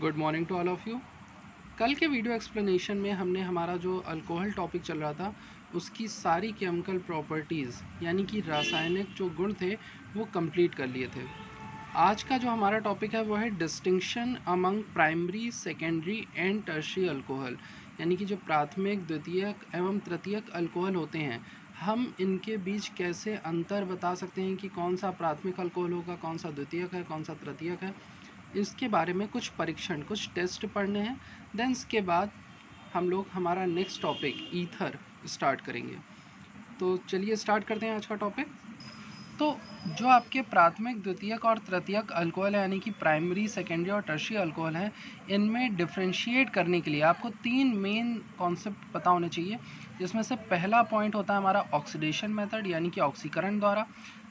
Good morning to all of you. कल के video explanation में हमने हमारा जो अल्कोहल टॉपिक चल रहा था उसकी सारी केमिकल प्रॉपर्टीज़ यानी कि रासायनिक जो गुण थे वो कंप्लीट कर लिए थे। आज का जो हमारा टॉपिक है वो है distinction among primary, secondary and tertiary alcohol, यानी कि जो प्राथमिक, द्वितीयक एवं तृतीयक अल्कोहल होते हैं, हम इनके बीच कैसे अंतर बता सकते हैं कि कौन सा प्राथमिक अल्कोहल होगा, कौन सा द्वितीयक है, कौन सा तृतीयक है। इसके बारे में कुछ परीक्षण, कुछ टेस्ट पढ़ने हैं। देन इसके बाद हम लोग हमारा नेक्स्ट टॉपिक ईथर स्टार्ट करेंगे। तो चलिए स्टार्ट करते हैं आज का टॉपिक। तो जो आपके प्राथमिक, द्वितीयक और तृतीयक अल्कोहल है, यानी कि प्राइमरी, सेकेंडरी और टर्शियरी अल्कोहल है, इनमें डिफ्रेंशिएट करने के लिए आपको तीन मेन कॉन्सेप्ट पता होने चाहिए, जिसमें से पहला पॉइंट होता है हमारा ऑक्सीडेशन मेथड यानी कि ऑक्सीकरण द्वारा।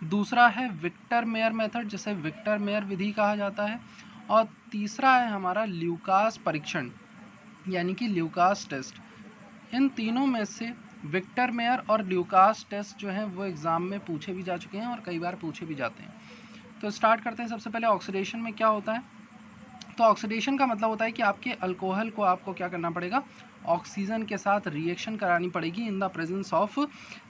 दूसरा है विक्टर मेयर मेथड, जिसे विक्टर मेयर विधि कहा जाता है। और तीसरा है हमारा ल्यूकास परीक्षण यानी कि ल्यूकास टेस्ट। इन तीनों में से विक्टर मेयर और ल्यूकास टेस्ट जो है वो एग्ज़ाम में पूछे भी जा चुके हैं और कई बार पूछे भी जाते हैं। तो स्टार्ट करते हैं। सबसे पहले ऑक्सीडेशन में क्या होता है। तो ऑक्सीडेशन का मतलब होता है कि आपके अल्कोहल को आपको क्या करना पड़ेगा, ऑक्सीजन के साथ रिएक्शन करानी पड़ेगी in the presence of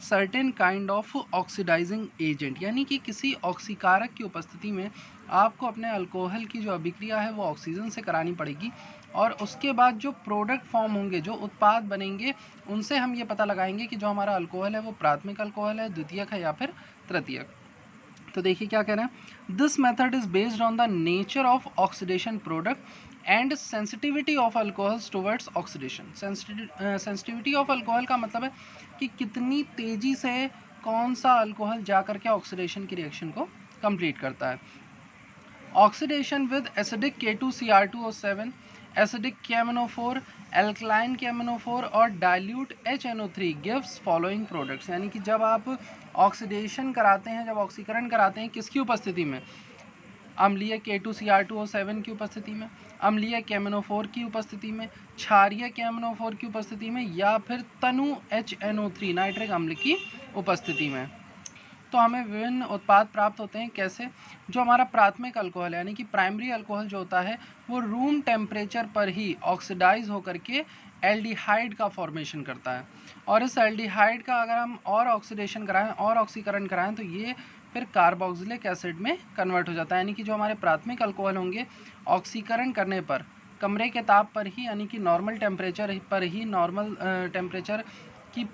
certain kind of oxidising agent, यानी कि किसी ऑक्सीकारक की उपस्थिति में आपको अपने अल्कोहल की जो अभिक्रिया है वो ऑक्सीजन से करानी पड़ेगी। और उसके बाद जो प्रोडक्ट फॉर्म होंगे, जो उत्पाद बनेंगे, उनसे हम ये पता लगाएंगे कि जो हमारा अल्कोहल है वो प्राथमिक अल्कोहल है, द्वितीयक है या फिर तृतीयक। तो देखिए क्या कह रहे हैं, this method is based on the nature of oxidation product and sensitivity of alcohols towards oxidation. Sensitivity of alcohol का मतलब है कि कितनी तेजी से कौन सा अल्कोहल जाकर के ऑक्सीडेशन की रिएक्शन को कंप्लीट करता है। Oxidation with acidic K2Cr2O7, acidic KMnO4, alkaline KMnO4 और dilute HNO3 gives following products, यानी कि जब आप ऑक्सीडेशन कराते हैं, जब ऑक्सीकरण कराते हैं, किसकी उपस्थिति में, अम्लीय K2Cr2O7 की उपस्थिति में, अम्लीय KMnO4 की उपस्थिति में, क्षारीय KMnO4 की उपस्थिति में, या फिर तनु HNO3 नाइट्रिक अम्ल की उपस्थिति में, तो हमें विभिन्न उत्पाद प्राप्त होते हैं। कैसे, जो हमारा प्राथमिक अल्कोहल है यानी कि प्राइमरी अल्कोहल जो होता है वो रूम टेम्परेचर पर ही ऑक्सीडाइज होकर के एल्डिहाइड का फॉर्मेशन करता है। और इस एल्डिहाइड का अगर हम और ऑक्सीडेशन कराएं और ऑक्सीकरण कराएं तो ये फिर कार्बोक्सिलिक एसिड में कन्वर्ट हो जाता है। यानी कि जो हमारे प्राथमिक अल्कोहल होंगे, ऑक्सीकरण करने पर कमरे के ताप पर ही, यानी कि नॉर्मल टेम्परेचर पर ही, नॉर्मल टेम्परेचर की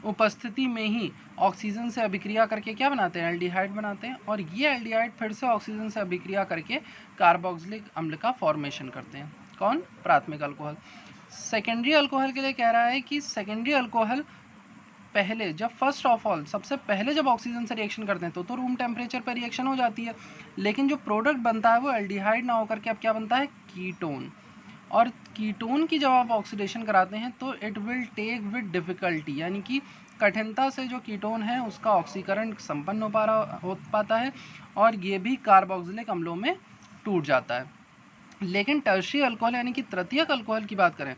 उपस्थिति में ही ऑक्सीजन से अभिक्रिया करके क्या बनाते हैं, एल्डिहाइड बनाते हैं। और ये एल्डिहाइड फिर से ऑक्सीजन से अभिक्रिया करके कार्बोक्सिलिक अम्ल का फॉर्मेशन करते हैं। कौन, प्राथमिक अल्कोहल। सेकेंडरी अल्कोहल के लिए कह रहा है कि सेकेंडरी अल्कोहल पहले, जब फर्स्ट ऑफ ऑल, सबसे पहले जब ऑक्सीजन से रिएक्शन करते हैं तो रूम टेम्परेचर पर रिएक्शन हो जाती है, लेकिन जो प्रोडक्ट बनता है वो एल्डिहाइड ना होकर के अब क्या बनता है, कीटोन। और कीटोन की जब आप ऑक्सीडेशन कराते हैं तो it will take with difficulty, यानी कि कठिनता से जो कीटोन है उसका ऑक्सीकरण संपन्न हो पाता है और ये भी कार्बोक्सिलिक अम्लों में टूट जाता है। लेकिन टर्शियरी अल्कोहल यानी कि तृतीयक अल्कोहल की बात करें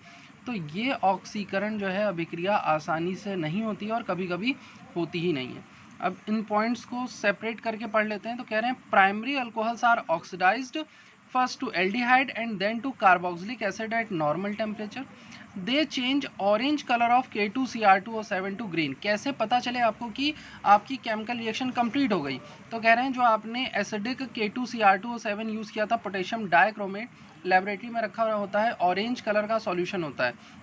तो ये ऑक्सीकरण जो है अभिक्रिया आसानी से नहीं होती और कभी कभी होती ही नहीं है। अब इन पॉइंट्स को सेपरेट करके पढ़ लेते हैं। तो कह रहे हैं primary alcohols are oxidised first to aldehyde and then to carboxylic acid at normal temperature. They change orange color of K2Cr2O7 to green. कैसे पता चले आपको कि आपकी केमिकल रिएक्शन कंप्लीट हो गई। तो कह रहे हैं जो आपने एसिडिक K2Cr2O7 यूज़ किया था, पोटेशियम डाइक्रोमेट, लेबोरेटरी में रखा हुआ होता है, ऑरेंज कलर का सॉल्यूशन होता है।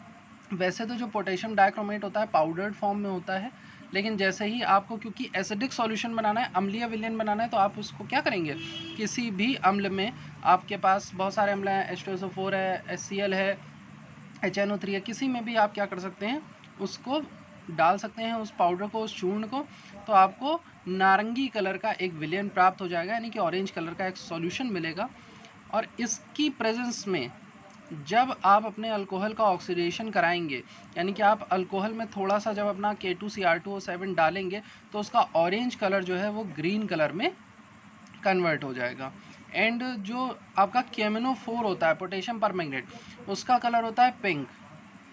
वैसे तो जो पोटेशियम डाइक्रोमेट होता है पाउडर्ड फॉर्म में होता है, लेकिन जैसे ही आपको, क्योंकि एसिडिक सॉल्यूशन बनाना है, अम्लीय विलयन बनाना है, तो आप उसको क्या करेंगे, किसी भी अम्ल में, आपके पास बहुत सारे अम्ल हैं, H2SO4 है, HCl है, HNO3 है, किसी में भी आप क्या कर सकते हैं, उसको डाल सकते हैं, उस पाउडर को, उस चूर्ण को, तो आपको नारंगी कलर का एक विलयन प्राप्त हो जाएगा, यानी कि ऑरेंज कलर का एक सॉल्यूशन मिलेगा। और इसकी प्रेजेंस में जब आप अपने अल्कोहल का ऑक्सीडेशन कराएंगे, यानी कि आप अल्कोहल में थोड़ा सा जब अपना K2Cr2O7 डालेंगे तो उसका ऑरेंज कलर जो है वो ग्रीन कलर में कन्वर्ट हो जाएगा। एंड जो आपका KMnO4 होता है, पोटेशियम परमैंगनेट, उसका कलर होता है पिंक।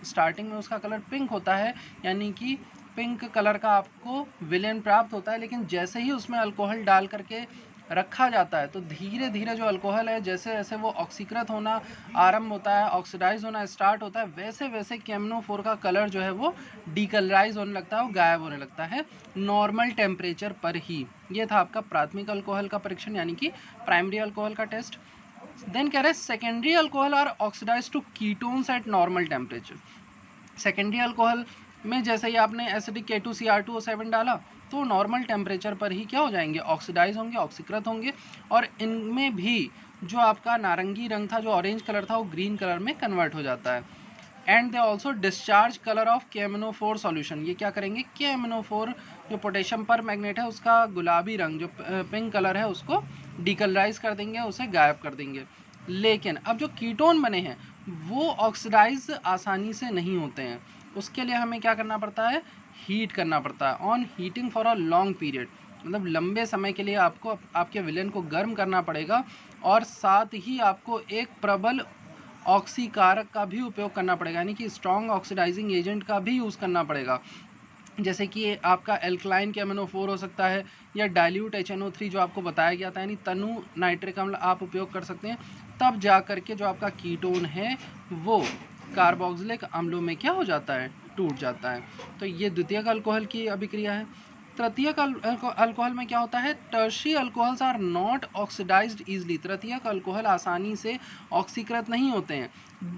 स्टार्टिंग में उसका कलर पिंक होता है, यानी कि पिंक कलर का आपको विलेन प्राप्त होता है, लेकिन जैसे ही उसमें अल्कोहल डाल करके रखा जाता है तो धीरे धीरे जो अल्कोहल है जैसे जैसे वो ऑक्सीकृत होना आरंभ होता है, ऑक्सीडाइज होना स्टार्ट होता है, वैसे वैसे KMnO4 का कलर जो है वो डीकलराइज होने लगता है, वो गायब होने लगता है नॉर्मल टेम्परेचर पर ही। ये था आपका प्राथमिक अल्कोहल का परीक्षण यानी कि प्राइमरी अल्कोहल का टेस्ट। देन कह रहे हैं secondary alcohol are oxidise to ketones at normal temperature. Secondary alcohol में जैसे ही आपने एसिडिक K2CR2O7 डाला तो नॉर्मल टेम्परेचर पर ही क्या हो जाएंगे, ऑक्सीडाइज होंगे, ऑक्सीकृत होंगे, और इनमें भी जो आपका नारंगी रंग था, जो ऑरेंज कलर था, वो ग्रीन कलर में कन्वर्ट हो जाता है। And they also discharge colour of KMnO4 solution. ये क्या करेंगे, KMnO4 जो पोटेशियम पर मैग्नेट है उसका गुलाबी रंग जो पिंक कलर है उसको डीकलराइज कर देंगे, उसे गायब कर देंगे। लेकिन अब जो कीटोन बने हैं वो ऑक्सीडाइज आसानी से नहीं होते हैं, उसके लिए हमें क्या करना पड़ता है, हीट करना पड़ता है। On heating for a long period, मतलब लंबे समय के लिए आपको आपके विलेन को गर्म करना पड़ेगा, और साथ ही आपको एक प्रबल ऑक्सीकारक का भी उपयोग करना पड़ेगा, यानी कि स्ट्रॉन्ग ऑक्सीडाइजिंग एजेंट का भी यूज़ करना पड़ेगा, जैसे कि आपका एल्कलाइन KMnO4 हो सकता है या डाइल्यूट HNO3 जो आपको बताया गया था, यानी तनु नाइट्रिक अम्ल आप उपयोग कर सकते हैं। तब जा करके जो आपका कीटोन है वो कार्बोक्सिलिक अम्लों में क्या हो जाता है, टूट जाता है। तो ये द्वितीयक अल्कोहल की अभिक्रिया है। तृतीयक अल्कोहल में क्या होता है, tertiary alcohols are not oxidised easily. तृतीयक अल्कोहल आसानी से ऑक्सीकृत नहीं होते हैं।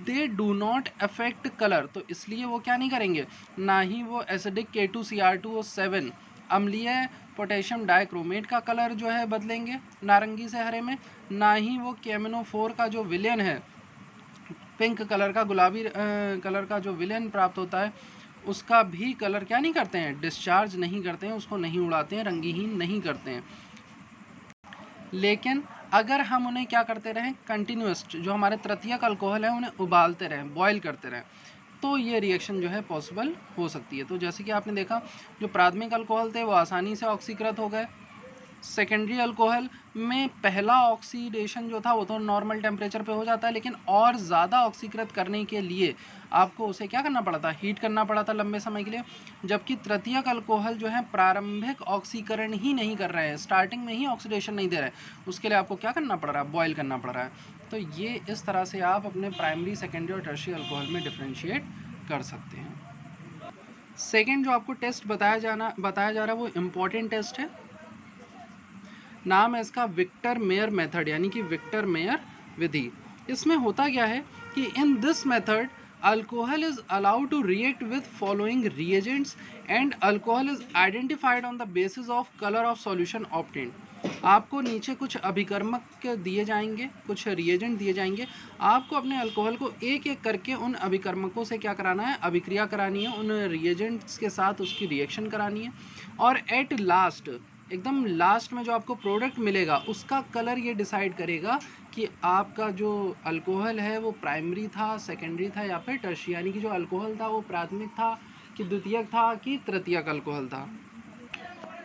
They do not affect colour, तो इसलिए वो क्या नहीं करेंगे, ना ही वो एसिडिक K2CR2O7 अम्लीय पोटेशियम डाइक्रोमेट का कलर जो है बदलेंगे नारंगी से हरे में, ना ही वो KMnO4 का जो विलेन है पिंक कलर का, गुलाबी कलर का जो विलेन प्राप्त होता है उसका भी कलर क्या नहीं करते हैं, डिस्चार्ज नहीं करते हैं, उसको नहीं उड़ाते हैं, रंगहीन नहीं करते हैं। लेकिन अगर हम उन्हें क्या करते रहें, कंटिन्यूस जो हमारे तृतीयक अल्कोहल है उन्हें उबालते रहें, बॉयल करते रहें, तो ये रिएक्शन जो है पॉसिबल हो सकती है। तो जैसे कि आपने देखा जो प्राथमिक अल्कोहल थे वो आसानी से ऑक्सीकृत हो गए। सेकेंडरी अल्कोहल में पहला ऑक्सीडेशन जो था वो तो नॉर्मल टेम्परेचर पे हो जाता है, लेकिन और ज़्यादा ऑक्सीकृत करने के लिए आपको उसे क्या करना पड़ा था, हीट करना पड़ा था लंबे समय के लिए। जबकि तृतीयक अल्कोहल जो है प्रारंभिक ऑक्सीकरण ही नहीं कर रहे हैं, स्टार्टिंग में ही ऑक्सीडेशन नहीं दे रहे हैं, उसके लिए आपको क्या करना पड़ रहा है, बॉयल करना पड़ रहा है। तो ये इस तरह से आप अपने प्राइमरी, सेकेंडरी और टर्शियरी अल्कोहल में डिफ्रेंशिएट कर सकते हैं। सेकेंड जो आपको टेस्ट बताया जा रहा है वो इम्पॉर्टेंट टेस्ट है, नाम है इसका विक्टर मेयर मेथड, यानी कि विक्टर मेयर विधि। इसमें होता क्या है कि in this method alcohol is allowed to react with following reagents and alcohol is identified on the basis of colour of solution obtained. आपको नीचे कुछ अभिकर्मक दिए जाएंगे, कुछ रिएजेंट दिए जाएंगे, आपको अपने अल्कोहल को एक एक करके उन अभिकर्मकों से क्या कराना है, अभिक्रिया करानी है, उन रिएजेंट्स के साथ उसकी रिएक्शन करानी है, और एट लास्ट एकदम लास्ट में जो आपको प्रोडक्ट मिलेगा उसका कलर ये डिसाइड करेगा कि आपका जो अल्कोहल है वो प्राइमरी था, सेकेंडरी था या फिर टर्शियरी, यानी कि जो अल्कोहल था वो प्राथमिक था कि द्वितीयक था कि तृतीयक अल्कोहल था।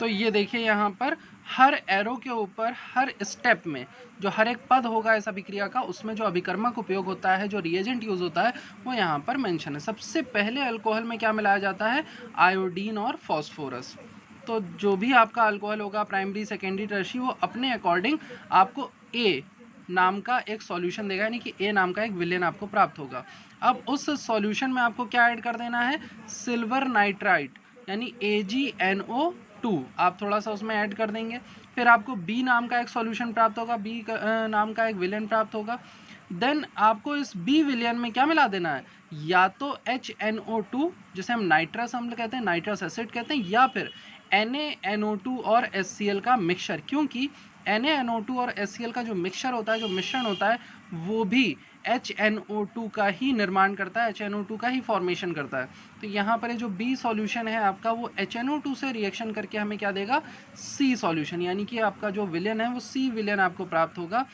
तो ये देखिए यहाँ पर हर एरो के ऊपर हर स्टेप में जो हर एक पद होगा इस अभिक्रिया का, उसमें जो अभिकर्मक उपयोग होता है, जो रिएजेंट यूज होता है, वो यहाँ पर मेंशन है। सबसे पहले अल्कोहल में क्या मिलाया जाता है, आयोडीन और फॉस्फोरस। तो जो भी आपका अल्कोहल होगा प्राइमरी, सेकेंडरी, टर्शियरी, वो अपने अकॉर्डिंग आपको ए नाम का एक सॉल्यूशन देगा, यानी कि ए नाम का एक विलेन आपको प्राप्त होगा। अब उस सॉल्यूशन में आपको क्या ऐड कर देना है, सिल्वर नाइट्राइट यानी AgNO2 आप थोड़ा सा उसमें ऐड कर देंगे। फिर आपको बी नाम का एक सॉल्यूशन प्राप्त होगा, बी नाम का एक विलेन प्राप्त होगा। देन आपको इस बी विलियन में क्या मिला देना है, या तो HNO2 जिसे हम नाइट्रस अम्ल कहते हैं, नाइट्रस एसिड कहते हैं, या फिर NaNO2 और HCl का मिक्सचर, क्योंकि NaNO2 और HCl का जो मिक्सचर होता है, जो मिश्रण होता है, वो भी HNO2 का ही निर्माण करता है, HNO2 का ही फॉर्मेशन करता है। तो यहाँ पर जो बी सॉल्यूशन है आपका वो HNO2 से रिएक्शन करके हमें क्या देगा, सी सॉल्यूशन, यानी कि आपका जो विलेन है वो सी विलेन आपको प्राप्त होगा।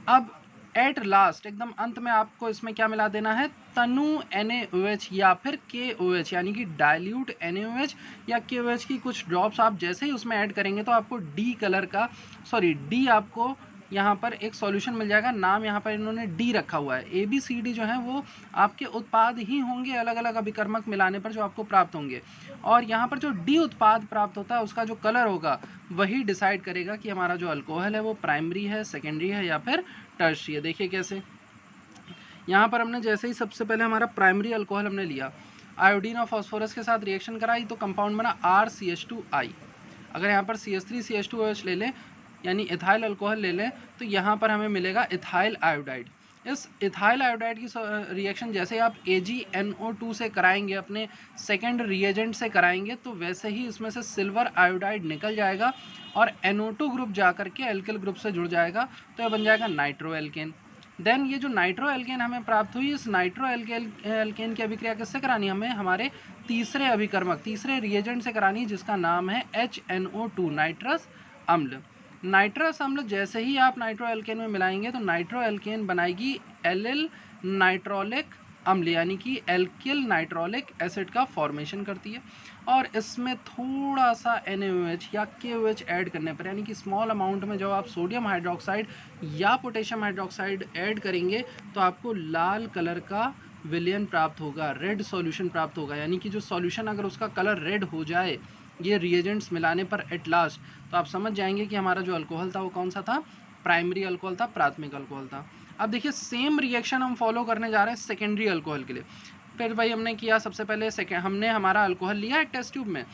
अब एट लास्ट एकदम अंत में आपको इसमें क्या मिला देना है, तनु NaOH या फिर KOH, यानी कि डाइल्यूट NaOH या KOH की कुछ ड्रॉप्स आप जैसे ही उसमें ऐड करेंगे तो आपको डी आपको यहाँ पर एक सॉल्यूशन मिल जाएगा, नाम यहाँ पर इन्होंने डी रखा हुआ है। ABCD जो है वो आपके उत्पाद ही होंगे अलग अलग अभिकर्मक मिलाने पर जो आपको प्राप्त होंगे, और यहाँ पर जो डी उत्पाद प्राप्त होता है उसका जो कलर होगा वही डिसाइड करेगा कि हमारा जो अल्कोहल है वो प्राइमरी है, सेकेंडरी है या फिर टर्शियरी है। देखिए कैसे, यहाँ पर हमने जैसे ही सबसे पहले हमारा प्राइमरी अल्कोहल हमने लिया, आयोडीन और फास्फोरस के साथ रिएक्शन कराई तो कंपाउंड बना RCH2I। अगर यहाँ पर CH3CH2OH ले लें यानी इथाइल अल्कोहल ले लें तो यहाँ पर हमें मिलेगा इथाइल आयोडाइड। इस इथाइल आयोडाइड की रिएक्शन जैसे ही आप AgNO2 से कराएंगे, अपने सेकेंड रिएजेंट से कराएंगे, तो वैसे ही इसमें से सिल्वर आयोडाइड निकल जाएगा और NO2 ग्रुप जा करके एल्किल ग्रुप से जुड़ जाएगा, तो यह बन जाएगा नाइट्रो एल्केन। देन ये जो नाइट्रो एल्केन हमें प्राप्त हुई, इस नाइट्रो एल्केन की अभिक्रिया किससे करानी है, हमें हमारे तीसरे अभिकर्मक, तीसरे रिएजेंट से करानी है, जिसका नाम है HNO2 नाइट्रस अम्ल। नाइट्रस अम्ल जैसे ही आप नाइट्रो एल्केन में मिलाएंगे तो नाइट्रो एल्केन बनाएगी एलिल नाइट्रोलिक अम्ल, यानी कि एल्किल नाइट्रोलिक एसिड का फॉर्मेशन करती है। और इसमें थोड़ा सा NaOH या KOH ऐड करने पर, यानी कि स्मॉल अमाउंट में जब आप सोडियम हाइड्रोक्साइड या पोटेशियम हाइड्रोक्साइड ऐड करेंगे तो आपको लाल कलर का विलयन प्राप्त होगा, रेड सॉल्यूशन प्राप्त होगा। यानी कि जो सॉल्यूशन अगर उसका कलर रेड हो जाए ये रिएजेंट्स मिलाने पर एट लास्ट, तो आप समझ जाएंगे कि हमारा जो अल्कोहल था वो कौन सा था, प्राइमरी अल्कोहल था, प्राथमिक अल्कोहल था। अब देखिए सेम रिएक्शन हम फॉलो करने जा रहे हैं सेकेंडरी अल्कोहल के लिए। फिर भाई हमने किया, सबसे पहले हमने हमारा अल्कोहल लिया एक टेस्ट ट्यूब में,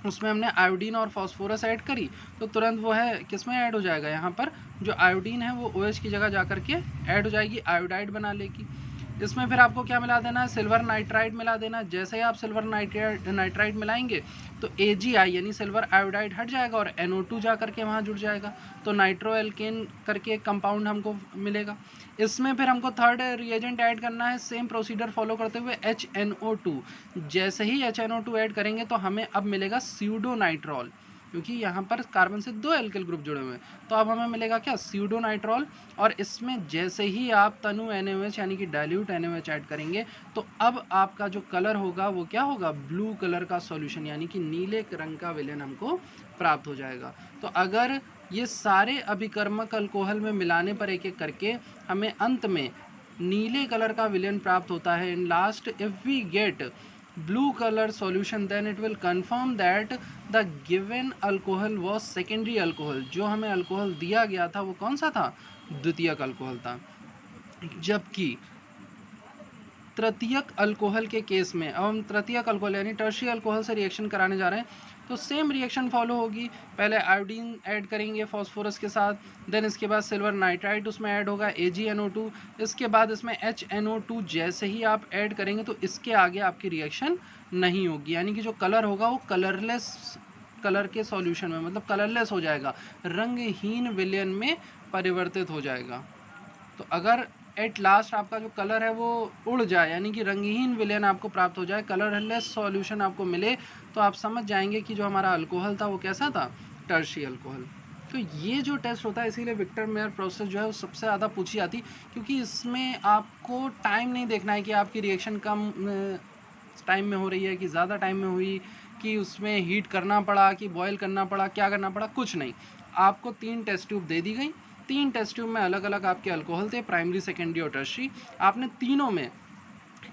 उसमें हमने आयोडीन और फास्फोरस ऐड करी, तो तुरंत वो है किस में ऐड हो जाएगा, यहाँ पर जो आयोडीन है वो OH की जगह जा करके ऐड हो जाएगी, आयोडाइड बना लेगी। इसमें फिर आपको क्या मिला देना है, सिल्वर नाइट्राइड मिला देना। जैसे ही आप सिल्वर नाइट्राइड मिलाएंगे तो AgI यानी सिल्वर आयोडाइड हट जाएगा और NO2 जा करके वहाँ जुड़ जाएगा, तो नाइट्रो एल्केन करके एक कंपाउंड हमको मिलेगा। इसमें फिर हमको थर्ड रिएजेंट ऐड करना है, सेम प्रोसीजर फॉलो करते हुए HNO2। जैसे ही HNO2 ऐड करेंगे तो हमें अब मिलेगा स्यूडोनाइट्रॉल, क्योंकि यहाँ पर कार्बन से 2 एल्किल ग्रुप जुड़े हुए हैं, तो अब हमें मिलेगा क्या, स्यूडोनाइट्रॉल। और इसमें जैसे ही आप तनु NaOH यानी कि डाइल्यूट NaOH ऐड करेंगे तो अब आपका जो कलर होगा वो क्या होगा, ब्लू कलर का सॉल्यूशन, यानी कि नीले रंग का विलयन हमको प्राप्त हो जाएगा। तो अगर ये सारे अभिकर्मक अल्कोहल में मिलाने पर एक एक करके हमें अंत में नीले कलर का विलयन प्राप्त होता है, in last if we get blue color solution then it will confirm that the given alcohol was secondary alcohol। जो हमें अल्कोहल दिया गया था वो कौन सा था, द्वितीयक अल्कोहल था। जबकि तृतीयक अल्कोहल के केस में, अब हम तृतीयक अल्कोहल यानी टर्शियरी अल्कोहल से रिएक्शन कराने जा रहे हैं, तो सेम रिएक्शन फॉलो होगी। पहले आयोडीन ऐड करेंगे फास्फोरस के साथ, देन इसके बाद सिल्वर नाइट्राइड उसमें ऐड होगा AgNO2, इसके बाद इसमें HNO2 जैसे ही आप ऐड करेंगे तो इसके आगे आपकी रिएक्शन नहीं होगी, यानी कि जो कलर होगा वो कलरलेस कलर के सॉल्यूशन में, मतलब कलरलेस हो जाएगा, रंगहीन विलयन में परिवर्तित हो जाएगा। तो अगर एट लास्ट आपका जो कलर है वो उड़ जाए, यानी कि रंगहीन विलयन आपको प्राप्त हो जाए, कलरलेस सॉल्यूशन आपको मिले, तो आप समझ जाएंगे कि जो हमारा अल्कोहल था वो कैसा था, टर्शियरी अल्कोहल। तो ये जो टेस्ट होता है, इसीलिए विक्टर मेयर प्रोसेस जो है वो सबसे ज़्यादा पूछी जाती, क्योंकि इसमें आपको टाइम नहीं देखना है कि आपकी रिएक्शन कम टाइम में हो रही है कि ज़्यादा टाइम में हुई, कि उसमें हीट करना पड़ा, कि बॉयल करना पड़ा, क्या करना पड़ा, कुछ नहीं। आपको 3 टेस्ट ट्यूब दे दी गई, 3 टेस्ट ट्यूब में अलग अलग आपके अल्कोहल थे, प्राइमरी, सेकेंडरी और टर्शियरी। आपने तीनों में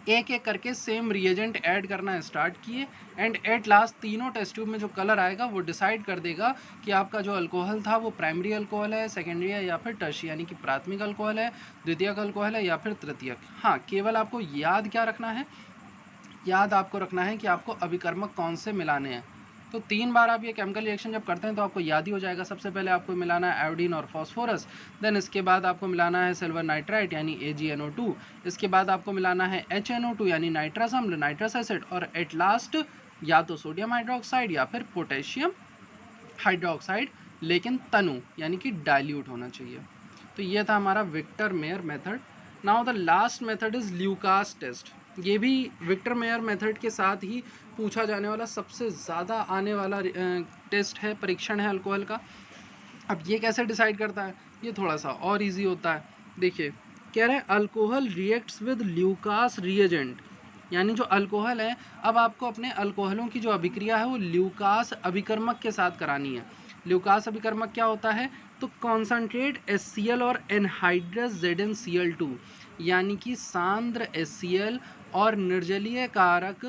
एक एक करके सेम रिएजेंट ऐड करना स्टार्ट किए, एंड एट लास्ट तीनों टेस्ट ट्यूब में जो कलर आएगा वो डिसाइड कर देगा कि आपका जो अल्कोहल था वो प्राइमरी अल्कोहल है, सेकेंडरी है या फिर टर्शियरी, यानी कि प्राथमिक अल्कोहल है, द्वितीयक अल्कोहल है या फिर तृतीयक। हाँ, केवल आपको याद क्या रखना है, याद आपको रखना है कि आपको अभिकर्मक कौन से मिलाने हैं। तो 3 बार आप ये केमिकल रिएक्शन जब करते हैं तो आपको याद ही हो जाएगा। सबसे पहले आपको मिलाना है आयोडीन और फास्फोरस, देन इसके बाद आपको मिलाना है सिल्वर नाइट्राइड यानी AgNO2, इसके बाद आपको मिलाना है HNO2 यानी नाइट्रस अम्ल, नाइट्रस एसिड, और एट लास्ट या तो सोडियम हाइड्रोक्साइड या फिर पोटेशियम हाइड्रोक्साइड, लेकिन तनु यानी कि डाइल्यूट होना चाहिए। तो ये था हमारा Victor Meyer method. Now the last method is Lucas test. ये भी विक्टर मेयर मेथड के साथ ही पूछा जाने वाला सबसे ज़्यादा आने वाला टेस्ट है, परीक्षण है अल्कोहल का। अब ये कैसे डिसाइड करता है, ये थोड़ा सा और इजी होता है। देखिए कह रहे हैं alcohol reacts with Lucas reagent, यानी जो अल्कोहल है, अब आपको अपने अल्कोहलों की जो अभिक्रिया है वो ल्यूकास अभिकर्मक के साथ करानी है। ल्यूकास अभिकर्मक क्या होता है, तो कॉन्सनट्रेट HCl और एनहाइड्रस ZnCl2 यानी कि सांद्र HCl और निर्जलीय कारक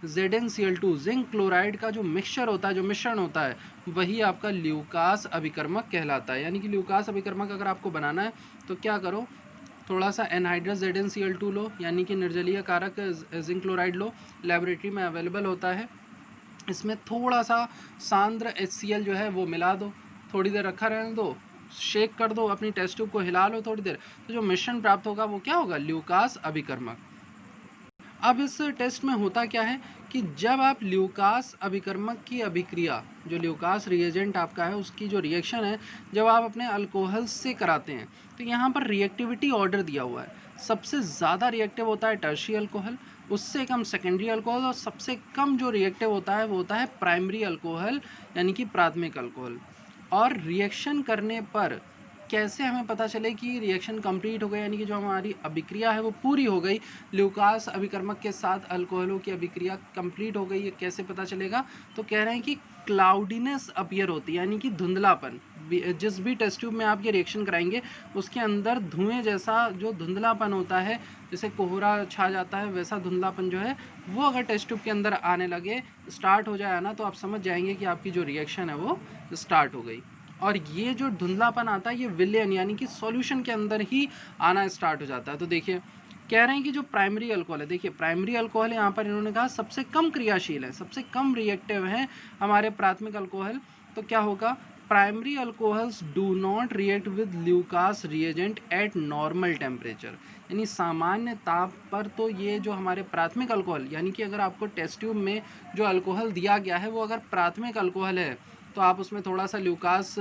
ZnCl2 जिंक क्लोराइड का जो मिक्सचर होता है, जो मिश्रण होता है, वही आपका ल्यूकास अभिकर्मक कहलाता है। यानी कि ल्यूकास अभिकर्मक अगर आपको बनाना है तो क्या करो, थोड़ा सा एनहाइड्रस ZnCl2 लो, यानी कि निर्जलीय कारक जिंक क्लोराइड लो, लेबोरेटरी में अवेलेबल होता है। इसमें थोड़ा सा सांद्र HCl जो है वो मिला दो, थोड़ी देर रखा रहने दो, शेक कर दो, अपनी टेस्ट ट्यूब को हिला लो थोड़ी देर, तो जो मिश्रण प्राप्त होगा वो क्या होगा, ल्यूकास अभिकर्मक। अब इस टेस्ट में होता क्या है कि जब आप ल्यूकास अभिकर्मक की अभिक्रिया, जो ल्यूकास रिएजेंट आपका है उसकी जो रिएक्शन है, जब आप अपने अल्कोहल से कराते हैं तो यहाँ पर रिएक्टिविटी ऑर्डर दिया हुआ है। सबसे ज़्यादा रिएक्टिव होता है टर्शियरी अल्कोहल, उससे कम सेकेंडरी अल्कोहल, और सबसे कम जो रिएक्टिव होता है वो होता है प्राइमरी अल्कोहल यानी कि प्राथमिक अल्कोहल। और रिएक्शन करने पर कैसे हमें पता चले कि रिएक्शन कंप्लीट हो गई, यानी कि जो हमारी अभिक्रिया है वो पूरी हो गई, ल्यूकास अभिकर्मक के साथ अल्कोहलों की अभिक्रिया कंप्लीट हो गई, ये कैसे पता चलेगा? तो कह रहे हैं कि क्लाउडीनेस अपीयर होती है, यानी कि धुंधलापन। जिस भी टेस्ट ट्यूब में आप ये रिएक्शन कराएंगे उसके अंदर धुएं जैसा जो धुंधलापन होता है, जैसे कोहरा छा जाता है, वैसा धुंधलापन जो है वो अगर टेस्ट ट्यूब के अंदर आने लगे, स्टार्ट हो जाए ना, तो आप समझ जाएंगे कि आपकी जो रिएक्शन है वो स्टार्ट हो गई। और ये जो धुंधलापन आता है ये विलेन यानी कि सॉल्यूशन के अंदर ही आना स्टार्ट हो जाता है। तो देखिए कह रहे हैं कि जो प्राइमरी अल्कोहल है, देखिए प्राइमरी अल्कोहल यहाँ पर इन्होंने कहा सबसे कम क्रियाशील है, सबसे कम रिएक्टिव है हमारे प्राथमिक अल्कोहल। तो क्या होगा, primary alcohols do not react with Lucas reagent eight normal temperature, यानी सामान्य ताप पर। तो ये जो हमारे प्राथमिक अल्कोहल, यानी कि अगर आपको टेस्ट ट्यूब में जो अल्कोहल दिया गया है वो अगर प्राथमिक अल्कोहल है तो आप उसमें थोड़ा सा ल्यूकास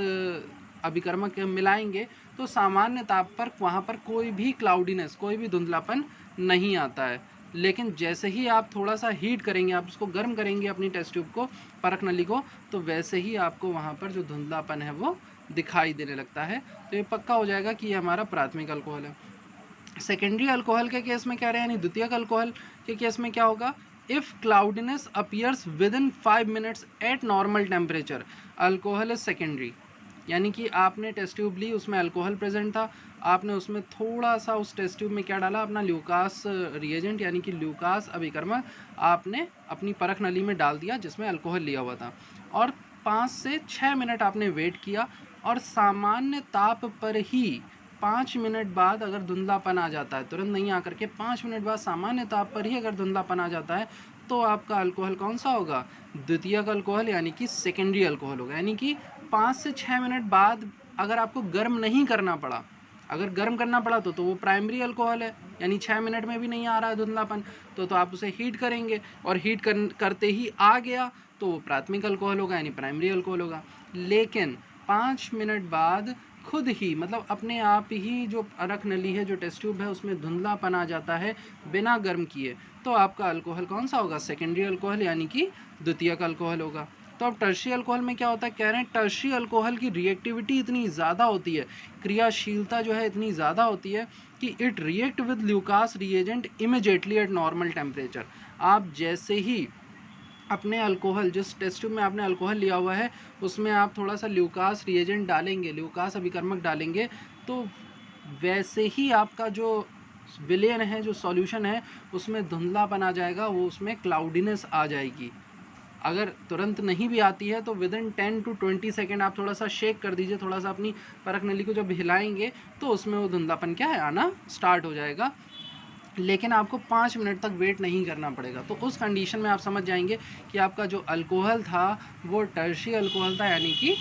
अभिकर्मक मिलाएंगे तो सामान्य ताप पर वहाँ पर कोई भी क्लाउडीनेस, कोई भी धुंधलापन नहीं आता है। लेकिन जैसे ही आप थोड़ा सा हीट करेंगे, आप उसको गर्म करेंगे अपनी टेस्ट ट्यूब को, परख नली को, तो वैसे ही आपको वहाँ पर जो धुंधलापन है वो दिखाई देने लगता है। तो ये पक्का हो जाएगा कि ये हमारा प्राथमिक अल्कोहल है। सेकेंडरी अल्कोहल के केस में कह रहे हैं, यानी द्वितीयक अल्कोहल के केस में क्या होगा, if cloudiness appears with in 5 minutes at normal temperature alcohol is secondary. यानी कि आपने टेस्ट ट्यूब ली, उसमें अल्कोहल प्रेजेंट था, आपने उसमें थोड़ा सा उस टेस्ट ट्यूब में क्या डाला, अपना ल्यूकास रिएजेंट यानी कि ल्यूकास अभिकर्मक आपने अपनी परख नली में डाल दिया जिसमें अल्कोहल लिया हुआ था, और 5 से 6 मिनट आपने वेट किया, और सामान्य ताप पर ही 5 मिनट बाद अगर धुंधलापन आ जाता है, तुरंत नहीं आकर के 5 मिनट बाद सामान्य ताप पर ही अगर धुंधलापन आ जाता है, तो आपका अल्कोहल कौन सा होगा, द्वितीयक अल्कोहल यानी कि सेकेंडरी अल्कोहल होगा। यानी कि 5 से 6 मिनट बाद अगर आपको गर्म नहीं करना पड़ा, अगर गर्म करना पड़ा तो वो प्राइमरी अल्कोहल है, यानी 6 मिनट में भी नहीं आ रहा है धुंधलापन, तो आप उसे हीट करेंगे, और हीट करते ही आ गया तो वो प्राथमिक अल्कोहल होगा, यानी प्राइमरी अल्कोहल होगा। लेकिन 5 मिनट बाद खुद ही, मतलब अपने आप ही जो परख नली है, जो टेस्ट ट्यूब है, उसमें धुंधलापन आ जाता है बिना गर्म किए, तो आपका अल्कोहल कौन सा होगा, सेकेंडरी अल्कोहल यानी कि द्वितीयक अल्कोहल होगा। तो अब टर्शियरी अल्कोहल में क्या होता है, कह रहे हैं टर्शियरी अल्कोहल की रिएक्टिविटी इतनी ज़्यादा होती है, क्रियाशीलता जो है इतनी ज़्यादा होती है कि it react with Lucas reagent immediately eight normal temperature. आप जैसे ही अपने अल्कोहल, जिस टेस्ट ट्यूब में आपने अल्कोहल लिया हुआ है उसमें आप थोड़ा सा ल्यूकास रिएजेंट डालेंगे, ल्यूकास अभिकर्मक डालेंगे, तो वैसे ही आपका जो विलेन है, जो सॉल्यूशन है, उसमें धुंधलापन आ जाएगा, वो उसमें क्लाउडीनेस आ जाएगी। अगर तुरंत नहीं भी आती है तो विद इन 10 to 20 सेकेंड आप थोड़ा सा शेक कर दीजिए, थोड़ा सा अपनी परख नली को जब हिलाएंगे तो उसमें वो धुंधलापन क्या है, आना स्टार्ट हो जाएगा। लेकिन आपको 5 मिनट तक वेट नहीं करना पड़ेगा। तो उस कंडीशन में आप समझ जाएंगे कि आपका जो अल्कोहल था वो टर्शियरी अल्कोहल था, यानी कि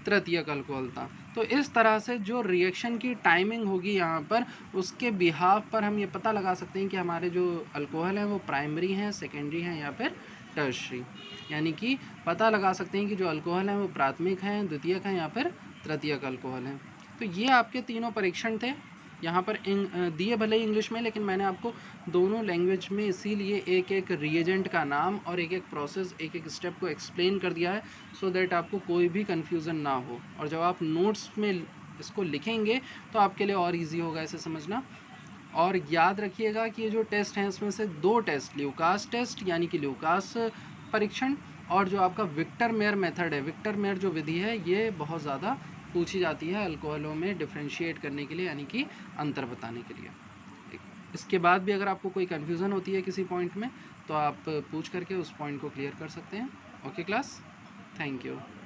तृतीयक अल्कोहल था। तो इस तरह से जो रिएक्शन की टाइमिंग होगी यहाँ पर, उसके बिहाफ पर हम ये पता लगा सकते हैं कि हमारे जो अल्कोहल हैं वो प्राइमरी हैं, सेकेंडरी हैं या फिर टर्शियरी, यानी कि पता लगा सकते हैं कि जो अल्कोहल हैं वो प्राथमिक हैं, द्वितीयक हैं या फिर तृतीयक अल्कोहल हैं। तो ये आपके तीनों परीक्षण थे, यहाँ पर दिए भले ही इंग्लिश में, लेकिन मैंने आपको दोनों लैंग्वेज में इसीलिए एक एक रिएजेंट का नाम और एक एक प्रोसेस, एक एक स्टेप को एक्सप्लेन कर दिया है, सो दैट आपको कोई भी कन्फ्यूज़न ना हो। और जब आप नोट्स में इसको लिखेंगे तो आपके लिए और इजी होगा इसे समझना। और याद रखिएगा कि ये जो टेस्ट हैं इसमें से 2 टेस्ट, ल्यूकास टेस्ट यानी कि ल्यूकास परीक्षण, और जो आपका विक्टर मेयर मेथड है, विक्टर मेयर जो विधि है, ये बहुत ज़्यादा पूछी जाती है अल्कोहलों में डिफ्रेंशिएट करने के लिए, यानी कि अंतर बताने के लिए। इसके बाद भी अगर आपको कोई कन्फ्यूज़न होती है किसी पॉइंट में तो आप पूछ करके उस पॉइंट को क्लियर कर सकते हैं। Okay class, thank you.